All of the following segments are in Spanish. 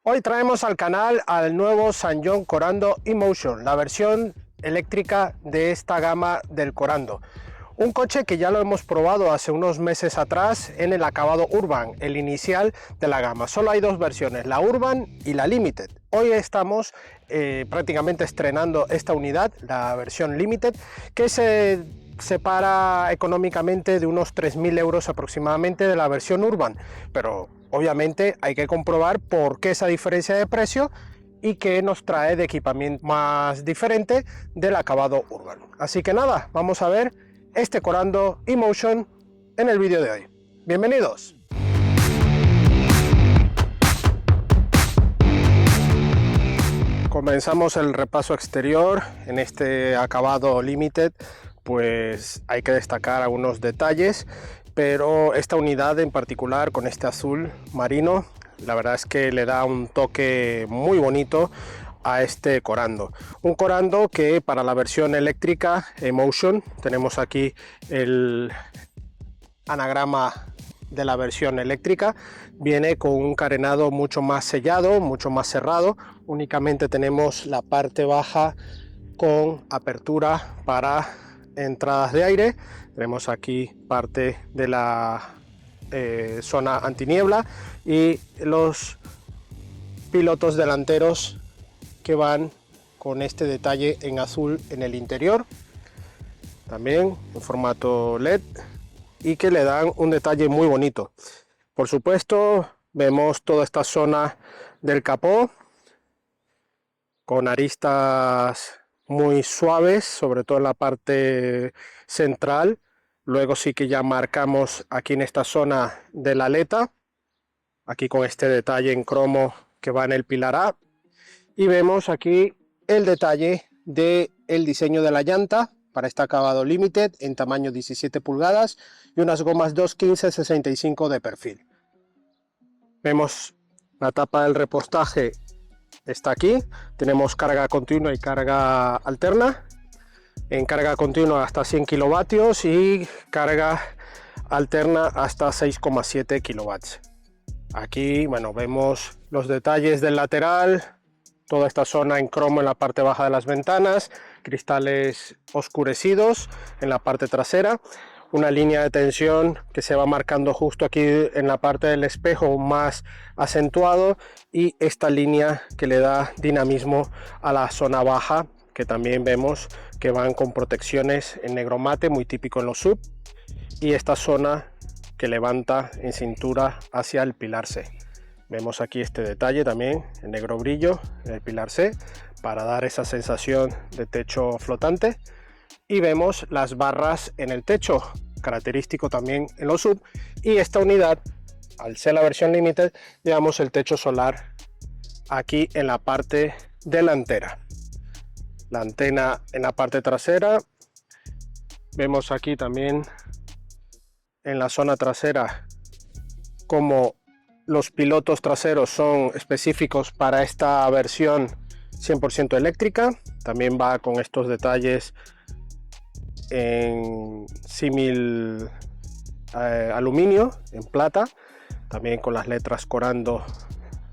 Hoy traemos al canal al nuevo Ssanjon Corando E-Motion, la versión eléctrica de esta gama del Corando. Un coche que ya lo hemos probado hace unos meses atrás en el acabado Urban, el inicial de la gama. Solo hay dos versiones, la Urban y la Limited. Hoy estamos prácticamente estrenando esta unidad, la versión Limited, que se separa económicamente de unos 3.000 euros aproximadamente de la versión Urban, pero obviamente hay que comprobar por qué esa diferencia de precio y qué nos trae de equipamiento más diferente del acabado Urban. Así que nada, vamos a ver este Corando E-Motion en el vídeo de hoy. ¡Bienvenidos! Comenzamos el repaso exterior en este acabado Limited. Pues hay que destacar algunos detalles, pero esta unidad en particular con este azul marino, la verdad es que le da un toque muy bonito a este Corando. Un Corando que para la versión eléctrica E-Motion, tenemos aquí el anagrama de la versión eléctrica, viene con un carenado mucho más sellado, mucho más cerrado. Únicamente tenemos la parte baja con apertura para entradas de aire. Tenemos aquí parte de la zona antiniebla y los pilotos delanteros que van con este detalle en azul en el interior, también en formato LED, y que le dan un detalle muy bonito. Por supuesto, vemos toda esta zona del capó con aristas muy suaves, sobre todo en la parte central. Luego sí que ya marcamos aquí en esta zona de la aleta, aquí con este detalle en cromo que va en el pilar A, y vemos aquí el detalle del diseño de la llanta para este acabado Limited en tamaño 17 pulgadas y unas gomas 215-65 de perfil. Vemos la tapa del repostaje, está aquí. Tenemos carga continua y carga alterna. En carga continua hasta 100 kilovatios y carga alterna hasta 6,7 kilowatts. Aquí, bueno, vemos los detalles del lateral, toda esta zona en cromo en la parte baja de las ventanas, cristales oscurecidos en la parte trasera, una línea de tensión que se va marcando justo aquí en la parte del espejo más acentuado, y esta línea que le da dinamismo a la zona baja, que también vemos que van con protecciones en negro mate, muy típico en los SUV, y esta zona que levanta en cintura hacia el pilar C. Vemos aquí este detalle también en negro brillo en el pilar C para dar esa sensación de techo flotante, y vemos las barras en el techo, característico también en los SUV, y esta unidad, al ser la versión Limited, llevamos el techo solar aquí en la parte delantera. La antena en la parte trasera, vemos aquí también en la zona trasera como los pilotos traseros son específicos para esta versión 100% eléctrica. También va con estos detalles en símil aluminio, en plata, también con las letras Corando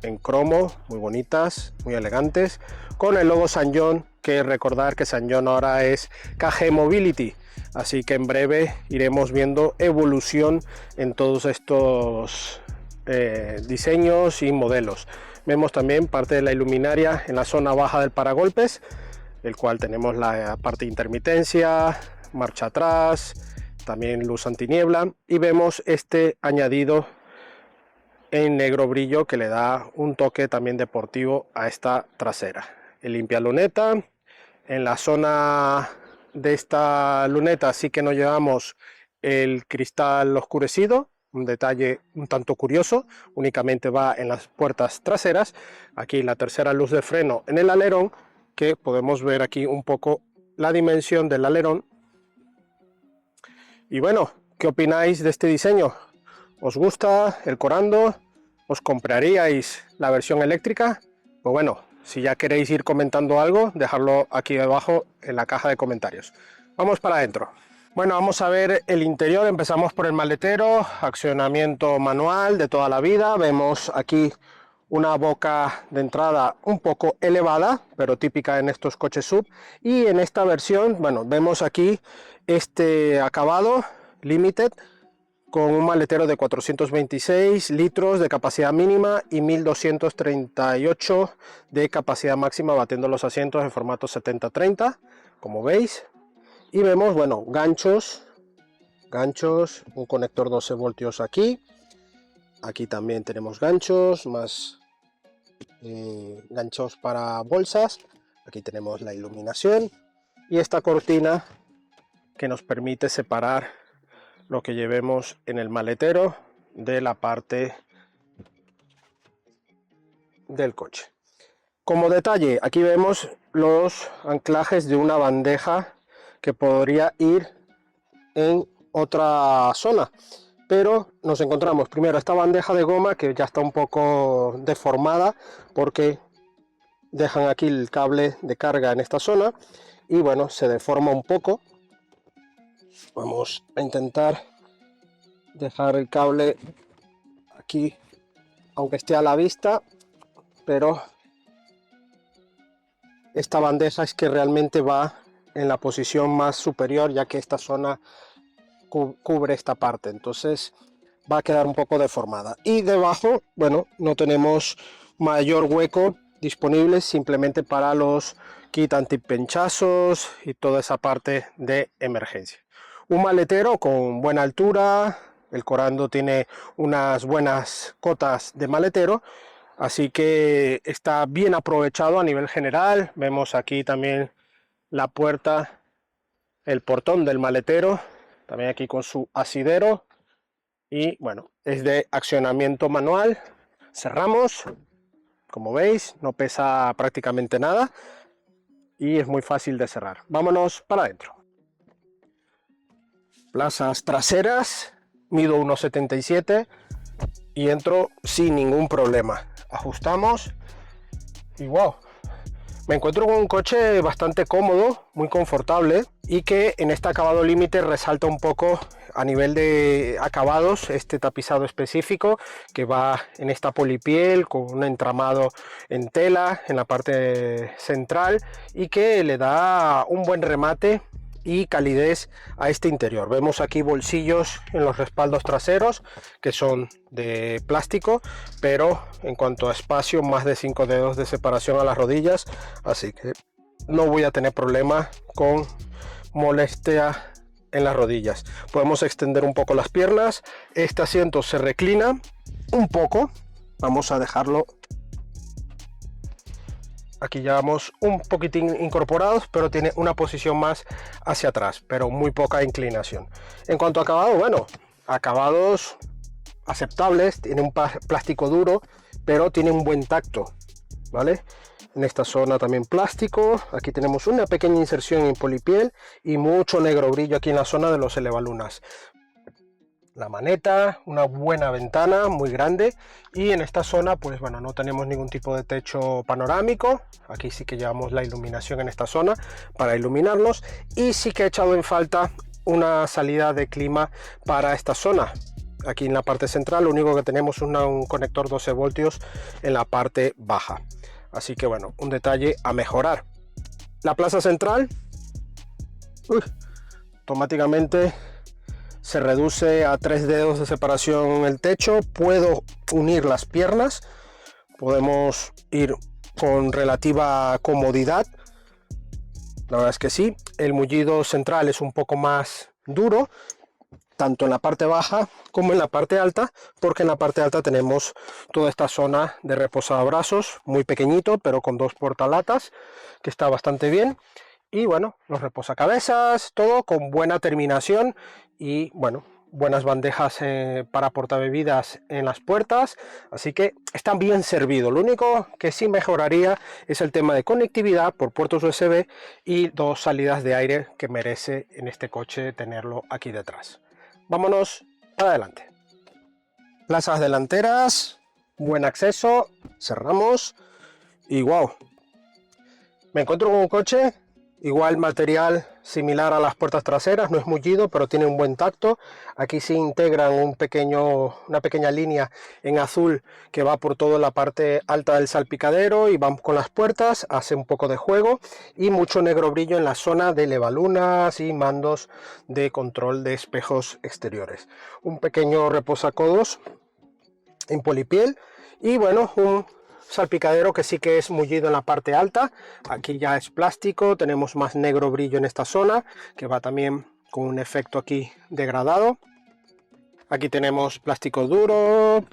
en cromo, muy bonitas, muy elegantes, con el logo Ssanjon, que recordar que Ssanjon ahora es KG Mobility, así que en breve iremos viendo evolución en todos estos diseños y modelos. Vemos también parte de la iluminaria en la zona baja del paragolpes, el cual tenemos la parte de intermitencia, marcha atrás, también luz antiniebla, y vemos este añadido en negro brillo que le da un toque también deportivo a esta trasera. El limpia luneta, en la zona de esta luneta sí que no llevamos el cristal oscurecido, un detalle un tanto curioso, únicamente va en las puertas traseras. Aquí la tercera luz de freno en el alerón, que podemos ver aquí un poco la dimensión del alerón. Y bueno, ¿qué opináis de este diseño? ¿Os gusta el Corando? ¿Os compraríais la versión eléctrica? Pues bueno, si ya queréis ir comentando algo, dejadlo aquí debajo en la caja de comentarios. Vamos para adentro. Bueno, vamos a ver el interior. Empezamos por el maletero, accionamiento manual de toda la vida. Vemos aquí una boca de entrada un poco elevada, pero típica en estos coches SUV. Y en esta versión, bueno, vemos aquí este acabado Limited con un maletero de 426 litros de capacidad mínima y 1238 de capacidad máxima, batiendo los asientos en formato 70-30, como veis. Y vemos, bueno, ganchos, un conector 12 voltios aquí. Aquí también tenemos ganchos, más ganchos para bolsas. Aquí tenemos la iluminación y esta cortina que nos permite separar lo que llevemos en el maletero de la parte del coche. Como detalle, aquí vemos los anclajes de una bandeja que podría ir en otra zona, pero nos encontramos primero esta bandeja de goma que ya está un poco deformada porque dejan aquí el cable de carga en esta zona y bueno, se deforma un poco. Vamos a intentar dejar el cable aquí aunque esté a la vista, pero esta bandeja es que realmente va en la posición más superior, ya que esta zona cubre esta parte, entonces va a quedar un poco deformada. Y debajo, bueno, no tenemos mayor hueco disponible, simplemente para los kit antipinchazos y toda esa parte de emergencia. Un maletero con buena altura, el Corando tiene unas buenas cotas de maletero, así que está bien aprovechado a nivel general. Vemos aquí también la puerta, el portón del maletero, también aquí con su asidero, y bueno, es de accionamiento manual. Cerramos, como veis, no pesa prácticamente nada y es muy fácil de cerrar. Vámonos para adentro. Plazas traseras, mido 1,77 y entro sin ningún problema. Ajustamos y wow, me encuentro con un coche bastante cómodo, muy confortable y que en este acabado límite resalta un poco a nivel de acabados este tapizado específico que va en esta polipiel con un entramado en tela en la parte central y que le da un buen remate y calidez a este interior. Vemos aquí bolsillos en los respaldos traseros que son de plástico, pero en cuanto a espacio, más de 5 dedos de separación a las rodillas, así que no voy a tener problema con molestia en las rodillas. Podemos extender un poco las piernas. Este asiento se reclina un poco, vamos a dejarlo. Aquí llevamos un poquitín incorporados, pero tiene una posición más hacia atrás, pero muy poca inclinación. En cuanto a acabado, bueno, acabados aceptables, tiene un plástico duro, pero tiene un buen tacto, ¿vale? En esta zona también plástico, aquí tenemos una pequeña inserción en polipiel y mucho negro brillo aquí en la zona de los elevalunas. La maneta, una buena ventana muy grande y en esta zona pues bueno, no tenemos ningún tipo de techo panorámico. Aquí sí que llevamos la iluminación en esta zona para iluminarnos y sí que he echado en falta una salida de clima para esta zona. Aquí en la parte central lo único que tenemos es un conector 12 voltios en la parte baja, así que bueno, un detalle a mejorar. La plaza central automáticamente se reduce a 3 dedos de separación en el techo. Puedo unir las piernas, podemos ir con relativa comodidad. La verdad es que sí. El mullido central es un poco más duro, tanto en la parte baja como en la parte alta, porque en la parte alta tenemos toda esta zona de reposabrazos, muy pequeñito, pero con 2 portalatas, que está bastante bien. Y bueno, los reposacabezas, todo con buena terminación y bueno, buenas bandejas para portabebidas en las puertas, así que están bien servidos. Lo único que sí mejoraría es el tema de conectividad por puertos USB y 2 salidas de aire que merece en este coche tenerlo aquí detrás. Vámonos adelante. Plazas delanteras, buen acceso, cerramos y wow, me encuentro con un coche igual material similar a las puertas traseras, no es mullido, pero tiene un buen tacto. Aquí se integran una pequeña línea en azul que va por toda la parte alta del salpicadero y vamos con las puertas, hace un poco de juego y mucho negro brillo en la zona de levalunas y mandos de control de espejos exteriores. Un pequeño reposacodos en polipiel y bueno, un salpicadero que sí que es mullido en la parte alta. Aquí ya es plástico, tenemos más negro brillo en esta zona que va también con un efecto aquí degradado. Aquí tenemos plástico duro,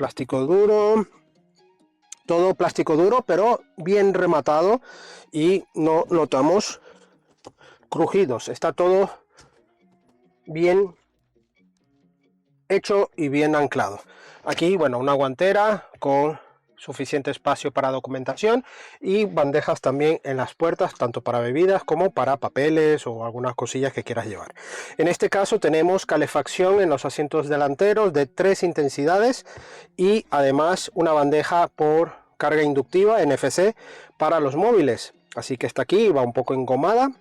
todo plástico duro pero bien rematado y no notamos crujidos, está todo bien hecho y bien anclado. Aquí, bueno, una guantera con suficiente espacio para documentación y bandejas también en las puertas, tanto para bebidas como para papeles o algunas cosillas que quieras llevar. En este caso tenemos calefacción en los asientos delanteros de 3 intensidades y además una bandeja por carga inductiva NFC para los móviles. Así que está aquí, va un poco engomada.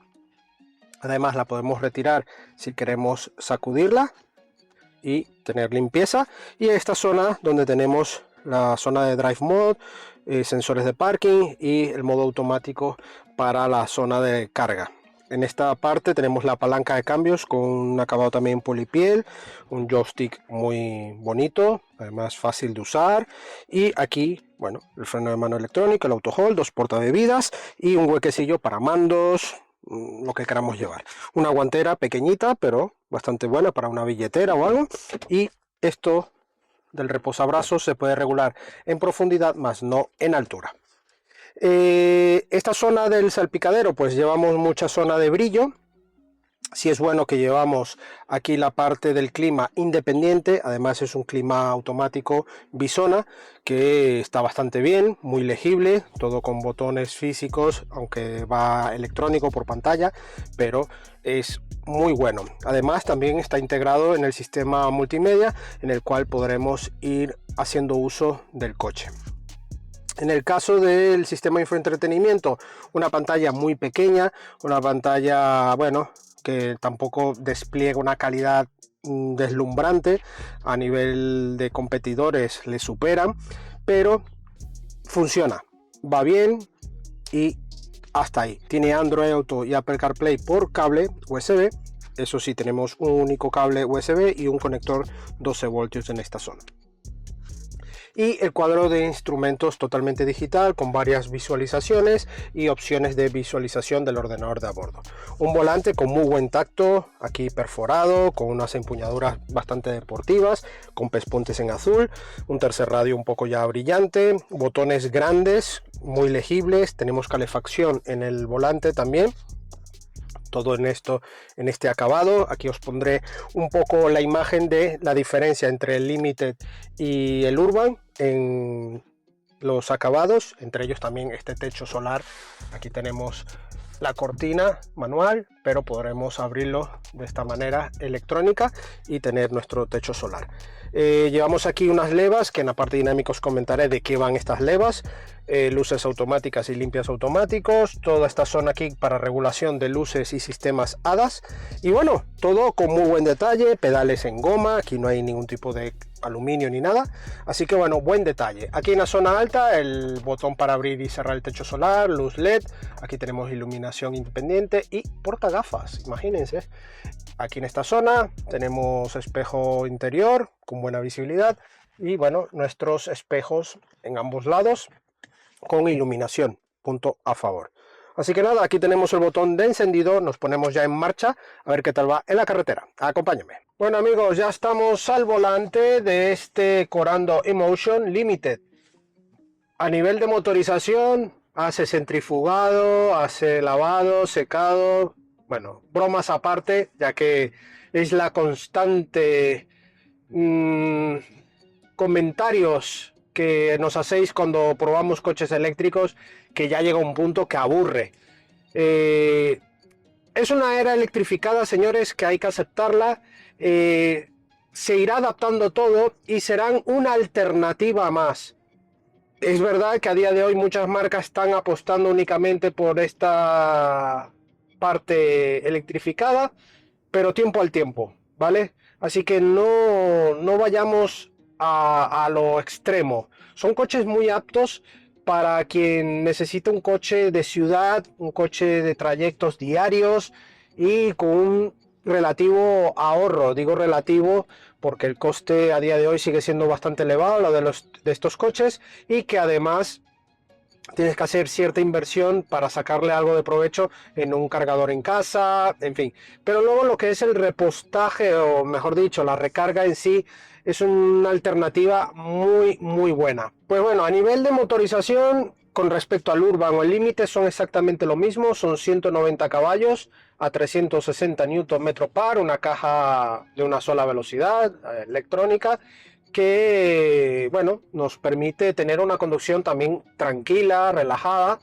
Además la podemos retirar si queremos sacudirla y tener limpieza. Y esta zona donde tenemos la zona de drive mode, sensores de parking y el modo automático para la zona de carga. En esta parte tenemos la palanca de cambios con un acabado también polipiel, un joystick muy bonito, además fácil de usar. Y aquí, bueno, el freno de mano electrónico, el auto hold, 2 portabebidas y un huequecillo para mandos, lo que queramos llevar. Una guantera pequeñita pero bastante buena para una billetera o algo. Y esto del reposabrazos se puede regular en profundidad más no en altura. Esta zona del salpicadero pues llevamos mucha zona de brillo. Sí es bueno que llevamos aquí la parte del clima independiente, además es un clima automático Bisona que está bastante bien, muy legible, todo con botones físicos, aunque va electrónico por pantalla, pero es muy bueno. Además también está integrado en el sistema multimedia en el cual podremos ir haciendo uso del coche. En el caso del sistema de infoentretenimiento, una pantalla muy pequeña, una pantalla, bueno, que tampoco despliega una calidad deslumbrante, a nivel de competidores le superan, pero funciona, va bien y hasta ahí. Tiene Android Auto y Apple CarPlay por cable USB, eso sí, tenemos un único cable USB y un conector 12 voltios en esta zona. Y el cuadro de instrumentos totalmente digital con varias visualizaciones y opciones de visualización del ordenador de a bordo. Un volante con muy buen tacto, aquí perforado, con unas empuñaduras bastante deportivas, con pespuntes en azul, un tercer radio un poco ya brillante, botones grandes, muy legibles, tenemos calefacción en el volante también. Todo en este acabado. Aquí os pondré un poco la imagen de la diferencia entre el Limited y el Urban en los acabados, entre ellos también este techo solar. Aquí tenemos la cortina manual, pero podremos abrirlo de esta manera electrónica y tener nuestro techo solar. Llevamos aquí unas levas que en la parte dinámica os comentaré de qué van estas levas. Luces automáticas y limpias automáticos, toda esta zona aquí para regulación de luces y sistemas ADAS, y bueno, todo con muy buen detalle, pedales en goma, aquí no hay ningún tipo de aluminio ni nada, así que bueno, buen detalle. Aquí en la zona alta el botón para abrir y cerrar el techo solar, luz LED, aquí tenemos iluminación independiente y portagafas, imagínense. Aquí en esta zona tenemos espejo interior con buena visibilidad y bueno, nuestros espejos en ambos lados con iluminación, punto a favor. Así que nada, aquí tenemos el botón de encendido, nos ponemos ya en marcha a ver qué tal va en la carretera. Acompáñenme. Bueno amigos, ya estamos al volante de este Corando Emotion Limited. A nivel de motorización, hace centrifugado, hace lavado, secado, bueno, bromas aparte, ya que es la constante comentarios que nos hacéis cuando probamos coches eléctricos, que ya llega un punto que aburre. Es una era electrificada, señores, que hay que aceptarla. Se irá adaptando todo y serán una alternativa más. Es verdad que a día de hoy muchas marcas están apostando únicamente por esta parte electrificada, pero tiempo al tiempo, ¿vale? Así que no vayamos a lo extremo. Son coches muy aptos para quien necesita un coche de ciudad, un coche de trayectos diarios y con un relativo ahorro. Digo relativo porque el coste a día de hoy sigue siendo bastante elevado, lo de estos coches, y que además tienes que hacer cierta inversión para sacarle algo de provecho en un cargador en casa, en fin. Pero luego lo que es el repostaje, o mejor dicho, la recarga en sí, es una alternativa muy buena. Pues bueno, a nivel de motorización, con respecto al Urban o el Límite, son exactamente lo mismo, son 190 caballos a 360 Nm par, una caja de una sola velocidad, electrónica, que bueno, nos permite tener una conducción también tranquila, relajada,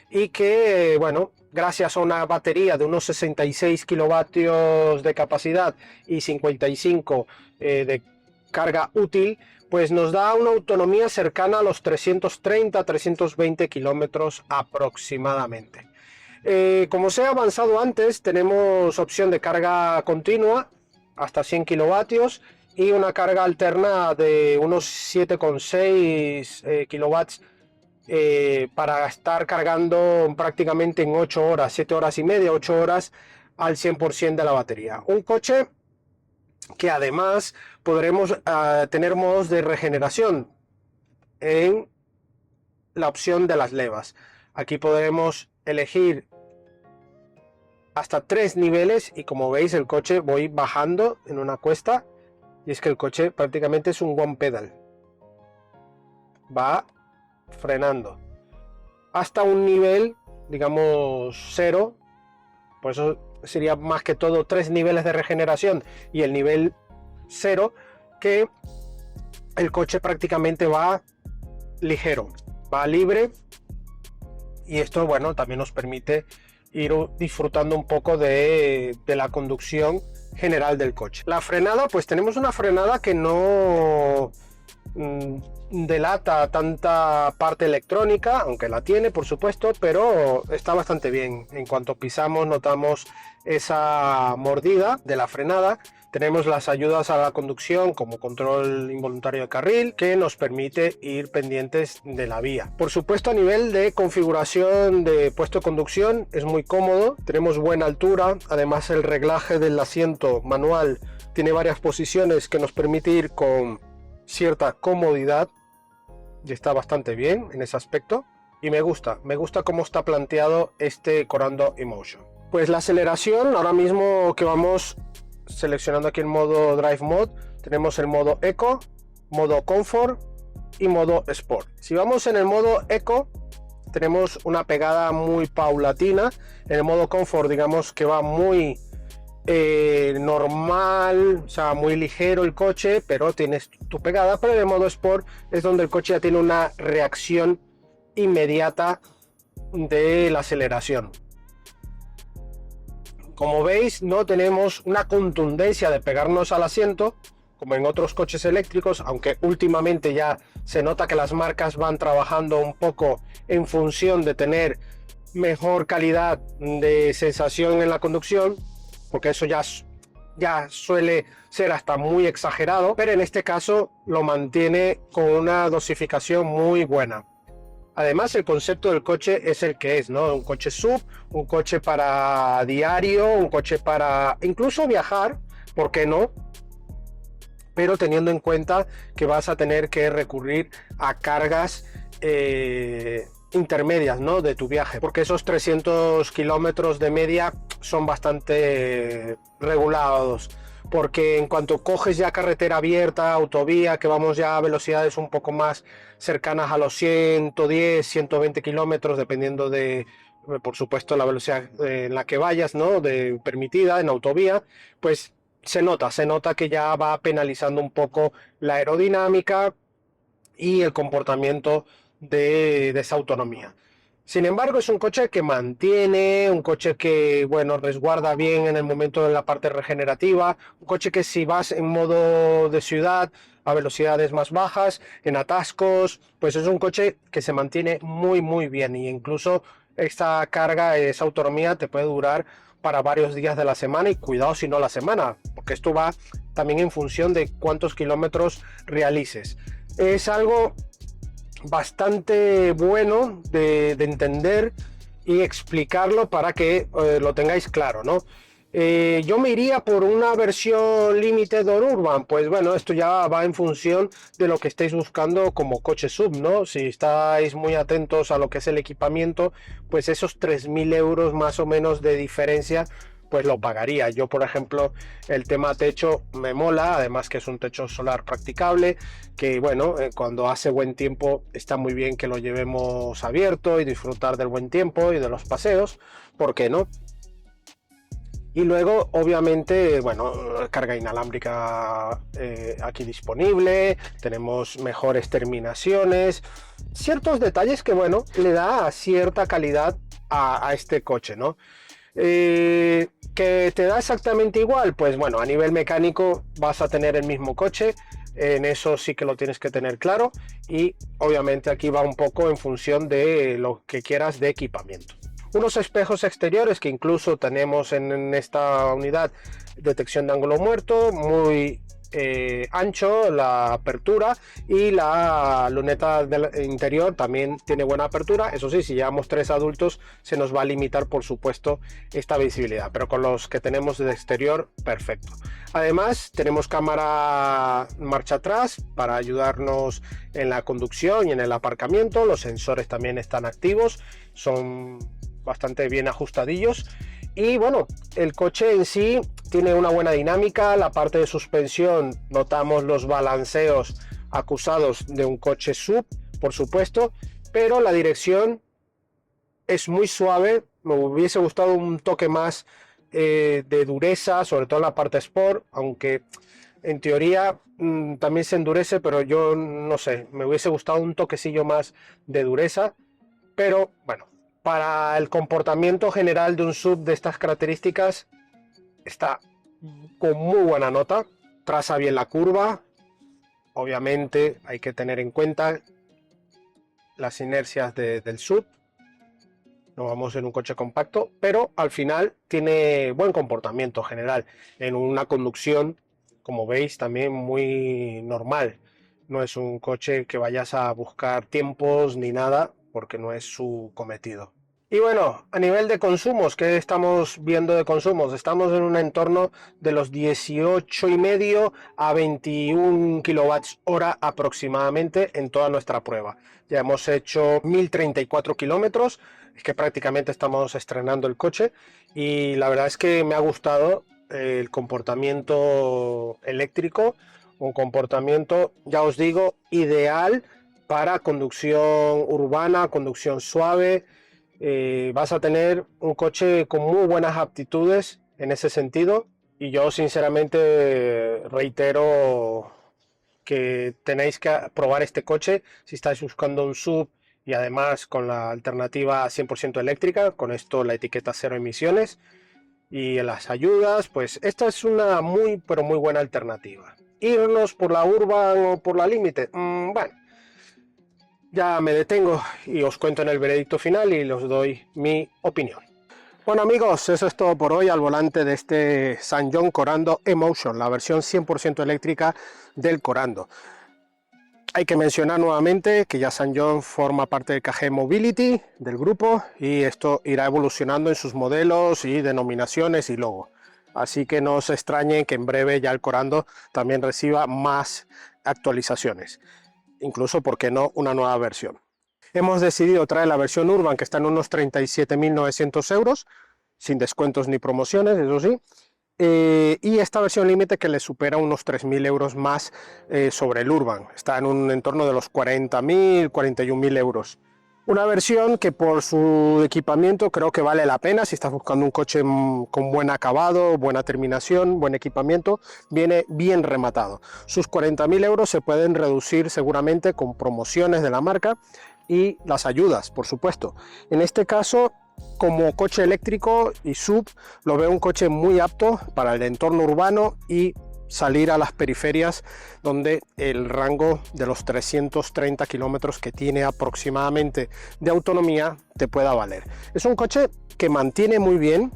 y que bueno, gracias a una batería de unos 66 kilovatios de capacidad y 55 de carga útil, pues nos da una autonomía cercana a los 330-320 kilómetros aproximadamente. Como se ha avanzado antes, tenemos opción de carga continua hasta 100 kilovatios y una carga alterna de unos 7,6 kilowatts, para estar cargando prácticamente en 8 horas, 7 horas y media, 8 horas al 100% de la batería. Un coche que además podremos tener modos de regeneración en la opción de las levas. Aquí podremos elegir hasta 3 niveles y como veis el coche voy bajando en una cuesta y es que el coche prácticamente es un one pedal, va frenando hasta un nivel digamos 0, por eso sería más que todo 3 niveles de regeneración y el nivel 0, que el coche prácticamente va ligero, va libre, y esto bueno también nos permite ir disfrutando un poco de la conducción general del coche. La frenada, pues tenemos una frenada que no delata tanta parte electrónica, aunque la tiene por supuesto, pero está bastante bien. En cuanto pisamos notamos esa mordida de la frenada. Tenemos las ayudas a la conducción como control involuntario de carril, que nos permite ir pendientes de la vía. Por supuesto, a nivel de configuración de puesto de conducción es muy cómodo, tenemos buena altura, además el reglaje del asiento manual tiene varias posiciones que nos permite ir con cierta comodidad y está bastante bien en ese aspecto, y me gusta cómo está planteado este Corando Emotion. Pues la aceleración, ahora mismo que vamos seleccionando aquí el modo Drive Mode, tenemos el modo Eco, modo Comfort y modo Sport. Si vamos en el modo Eco, tenemos una pegada muy paulatina. En el modo Comfort digamos que va muy normal, o sea, muy ligero el coche, pero tienes tu pegada. Pero en el modo Sport es donde el coche ya tiene una reacción inmediata de la aceleración. Como veis, no tenemos una contundencia de pegarnos al asiento como en otros coches eléctricos, aunque últimamente ya se nota que las marcas van trabajando un poco en función de tener mejor calidad de sensación en la conducción, porque eso ya suele ser hasta muy exagerado, pero en este caso lo mantiene con una dosificación muy buena. Además, el concepto del coche es el que es, ¿no? Un coche SUV, un coche para diario, un coche para incluso viajar, ¿por qué no? Pero teniendo en cuenta que vas a tener que recurrir a cargas intermedias, ¿no? De tu viaje, porque esos 300 kilómetros de media son bastante regulados. Porque en cuanto coges ya carretera abierta, autovía, que vamos ya a velocidades un poco más cercanas a los 110, 120 kilómetros, dependiendo de, por supuesto, la velocidad en la que vayas, ¿no? De permitida en autovía, pues se nota que ya va penalizando un poco la aerodinámica y el comportamiento de esa autonomía. Sin embargo, es un coche que mantiene, un coche que, bueno, resguarda bien en el momento de la parte regenerativa, un coche que si vas en modo de ciudad, a velocidades más bajas, en atascos, pues es un coche que se mantiene muy bien, y incluso esta carga, esa autonomía te puede durar para varios días de la semana, y cuidado si no la semana, porque esto va también en función de cuántos kilómetros realices. Es algo bastante bueno de entender y explicarlo para que lo tengáis claro, ¿no? Yo me iría por una versión Limited o Urban. Pues bueno, esto ya va en función de lo que estéis buscando como coche sub, ¿no? Si estáis muy atentos a lo que es el equipamiento, pues esos 3.000 euros más o menos de diferencia pues lo pagaría. Yo, por ejemplo, el tema techo me mola, además que es un techo solar practicable, que bueno, cuando hace buen tiempo está muy bien que lo llevemos abierto y disfrutar del buen tiempo y de los paseos, ¿por qué no? Y luego, obviamente, bueno, carga inalámbrica aquí disponible, tenemos mejores terminaciones, ciertos detalles que, bueno, le da cierta calidad a este coche, ¿no? ¿Que te da exactamente igual? Pues bueno, a nivel mecánico vas a tener el mismo coche, en eso sí que lo tienes que tener claro, y obviamente aquí va un poco en función de lo que quieras de equipamiento. Unos espejos exteriores que incluso tenemos en esta unidad, detección de ángulo muerto, muy ancho la apertura, y la luneta del interior también tiene buena apertura. Eso sí, si llevamos 3 adultos se nos va a limitar por supuesto esta visibilidad, pero con los que tenemos de exterior, perfecto. Además tenemos cámara marcha atrás para ayudarnos en la conducción y en el aparcamiento. Los sensores también están activos, son bastante bien ajustadillos. Y bueno, el coche en sí tiene una buena dinámica. La parte de suspensión, notamos los balanceos acusados de un coche sub, por supuesto, pero la dirección es muy suave. Me hubiese gustado un toque más de dureza, sobre todo en la parte Sport, aunque en teoría también se endurece, pero yo no sé, me hubiese gustado un toquecillo más de dureza. Pero bueno, para el comportamiento general de un sub de estas características está con muy buena nota. Traza bien la curva, obviamente hay que tener en cuenta las inercias del sub, no vamos en un coche compacto, pero al final tiene buen comportamiento general en una conducción, como veis, también muy normal. No es un coche que vayas a buscar tiempos ni nada, porque no es su cometido. Y bueno, a nivel de consumos, ¿qué estamos viendo de consumos? Estamos en un entorno de los 18,5 a 21 kWh aproximadamente en toda nuestra prueba. Ya hemos hecho 1034 kilómetros, es que prácticamente estamos estrenando el coche, y la verdad es que me ha gustado el comportamiento eléctrico, un comportamiento, ya os digo, ideal para conducción urbana, conducción suave. Vas a tener un coche con muy buenas aptitudes en ese sentido, y yo sinceramente reitero que tenéis que probar este coche si estáis buscando un sub, y además con la alternativa 100% eléctrica, con esto la etiqueta cero emisiones y las ayudas, pues esta es una muy pero muy buena alternativa. Irnos por la Urban o por la Limited, bueno, ya me detengo y os cuento en el veredicto final y os doy mi opinión. Bueno amigos, eso es todo por hoy al volante de este SsangYong Corando Emotion, la versión 100% eléctrica del Corando. Hay que mencionar nuevamente que ya SsangYong forma parte de KG Mobility, del grupo, y esto irá evolucionando en sus modelos y denominaciones y logo. Así que no os extrañe que en breve ya el Corando también reciba más actualizaciones. Incluso, ¿por qué no?, una nueva versión. Hemos decidido traer la versión Urban, que está en unos 37.900 euros, sin descuentos ni promociones, eso sí. Y esta versión límite que le supera unos 3.000 euros más sobre el Urban. Está en un entorno de los 40.000, 41.000 euros. Una versión que por su equipamiento creo que vale la pena si estás buscando un coche con buen acabado, buena terminación, buen equipamiento, viene bien rematado. Sus 40.000 euros se pueden reducir seguramente con promociones de la marca y las ayudas, por supuesto. En este caso, como coche eléctrico y sub, lo veo un coche muy apto para el entorno urbano y salir a las periferias, donde el rango de los 330 kilómetros que tiene aproximadamente de autonomía te pueda valer. Es un coche que mantiene muy bien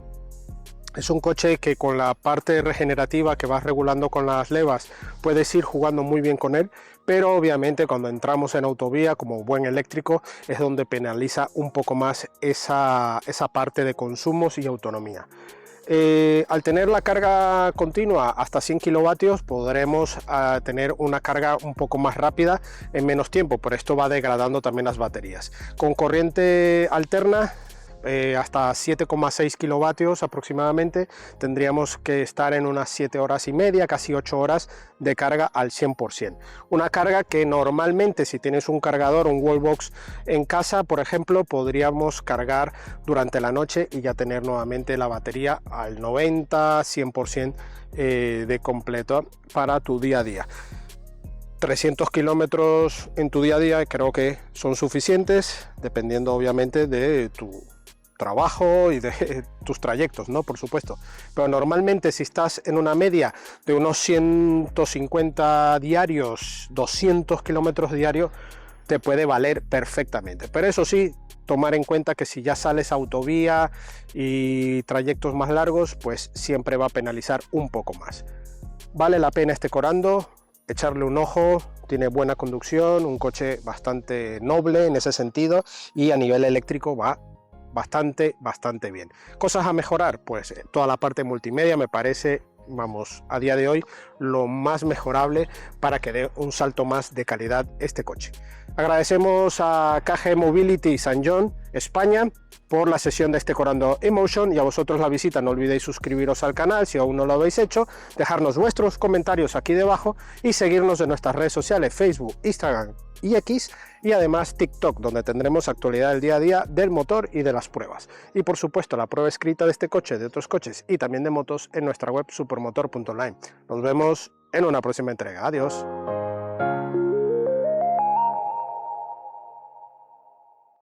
Es un coche que con la parte regenerativa que vas regulando con las levas puedes ir jugando muy bien con él, pero obviamente cuando entramos en autovía como buen eléctrico es donde penaliza un poco más esa parte de consumos y autonomía. Al tener la carga continua hasta 100 kilovatios podremos tener una carga un poco más rápida en menos tiempo, pero esto va degradando también las baterías. Con corriente alterna hasta 7,6 kilovatios aproximadamente tendríamos que estar en unas 7 horas y media, casi 8 horas de carga al 100%. Una carga que normalmente si tienes un cargador, un wallbox en casa, por ejemplo, podríamos cargar durante la noche y ya tener nuevamente la batería al 90-100% de completo para tu día a día. 300 kilómetros en tu día a día creo que son suficientes, dependiendo obviamente de tu trabajo y de tus trayectos, ¿no? Por supuesto, pero normalmente si estás en una media de unos 150 diarios, 200 kilómetros diarios, te puede valer perfectamente. Pero eso sí, tomar en cuenta que si ya sales a autovía y trayectos más largos, pues siempre va a penalizar un poco más. Vale la pena este Corando, echarle un ojo. Tiene buena conducción, un coche bastante noble en ese sentido, y a nivel eléctrico va bastante bien. Cosas a mejorar, pues toda la parte multimedia me parece, vamos, a día de hoy lo más mejorable para que dé un salto más de calidad este coche. Agradecemos a KG Mobility San John, España, por la sesión de este Corando Emotion, y a vosotros la visita. No olvidéis suscribiros al canal si aún no lo habéis hecho, dejarnos vuestros comentarios aquí debajo y seguirnos en nuestras redes sociales, Facebook, Instagram y X, y además TikTok, donde tendremos actualidad del día a día del motor y de las pruebas. Y por supuesto la prueba escrita de este coche, de otros coches y también de motos en nuestra web supermotor.online. Nos vemos en una próxima entrega. Adiós.